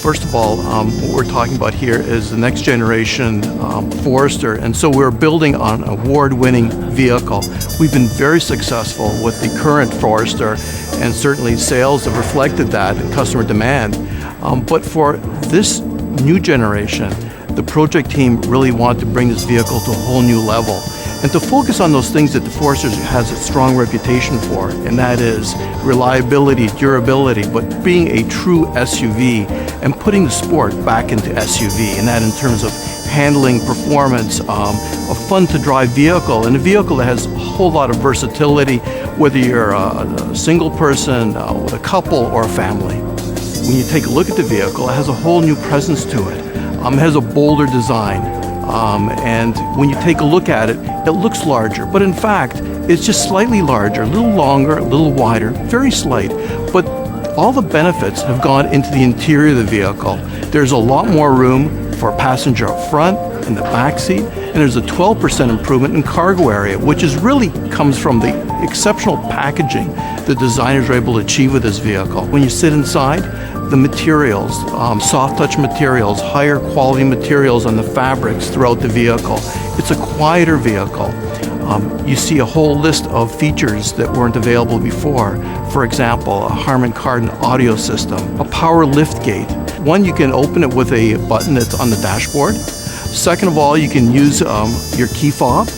First of all, what we're talking about here is the next generation Forester, and so we're building on an award-winning vehicle. We've been very successful with the current Forester, and certainly sales have reflected that in customer demand. But for this new generation, the project team really wanted to bring this vehicle to a whole new level and to focus on those things that the Forester has a strong reputation for, and that is reliability, durability, but being a true SUV and putting the sport back into SUV, and that in terms of handling, performance, a fun to drive vehicle, and a vehicle that has a whole lot of versatility, whether you're a single person, with a couple, or a family. When you take a look at the vehicle, it has a whole new presence to it. It has a bolder design, and when you take a look at it, it looks larger, but in fact, it's just slightly larger, a little longer, a little wider, very slight, but all the benefits have gone into the interior of the vehicle. There's a lot more room for a passenger up front, in the back seat, and there's a 12% improvement in cargo area, which is really comes from the exceptional packaging the designers are able to achieve with this vehicle. When you sit inside, the materials, soft touch materials, higher quality materials on the fabrics throughout the vehicle. It's a quieter vehicle. You see a whole list of features that weren't available before. For example, a Harman Kardon audio system, a power lift gate. One, you can open it with a button that's on the dashboard. Second of all, you can use your key fob.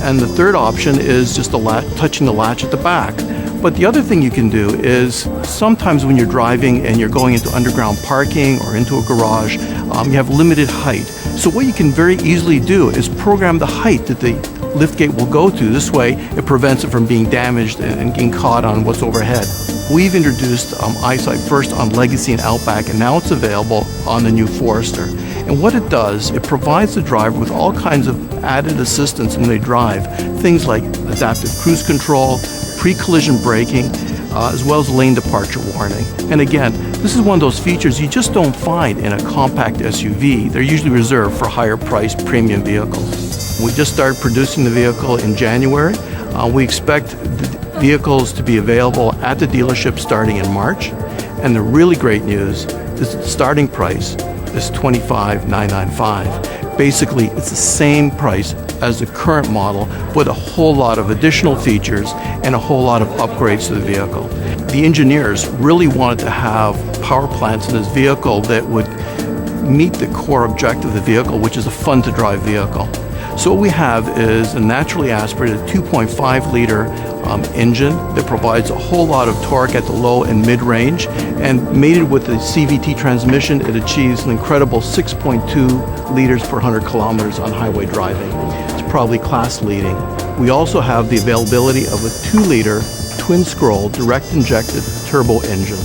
And the third option is just touching the latch at the back. But the other thing you can do is sometimes when you're driving and you're going into underground parking or into a garage, you have limited height. So what you can very easily do is program the height that the liftgate will go to. This way it prevents it from being damaged and getting caught on what's overhead. We've introduced EyeSight first on Legacy and Outback, and now it's available on the new Forester. And what it does, it provides the driver with all kinds of added assistance when they drive. Things like adaptive cruise control, pre-collision braking, as well as lane departure warning. And again, this is one of those features you just don't find in a compact SUV. They're usually reserved for higher priced premium vehicles. We just started producing the vehicle in January. We expect the vehicles to be available at the dealership starting in March. And the really great news is the starting price is $25,995. Basically, it's the same price as the current model with a whole lot of additional features and a whole lot of upgrades to the vehicle. The engineers really wanted to have power plants in this vehicle that would meet the core objective of the vehicle, which is a fun to drive vehicle. So what we have is a naturally aspirated 2.5 liter engine that provides a whole lot of torque at the low and mid-range, and mated with the CVT transmission, it achieves an incredible 6.2 liters per 100 kilometers on highway driving. It's probably class leading. We also have the availability of a 2-liter twin-scroll direct injected turbo engine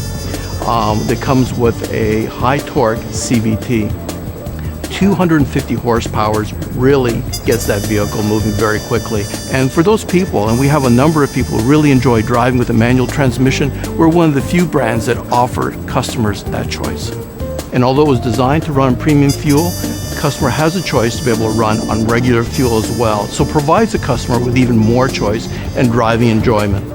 that comes with a high torque CVT. 250 horsepower really gets that vehicle moving very quickly. And for those people, and we have a number of people who really enjoy driving with a manual transmission, we're one of the few brands that offer customers that choice. And although it was designed to run on premium fuel, the customer has a choice to be able to run on regular fuel as well. So it provides the customer with even more choice and driving enjoyment.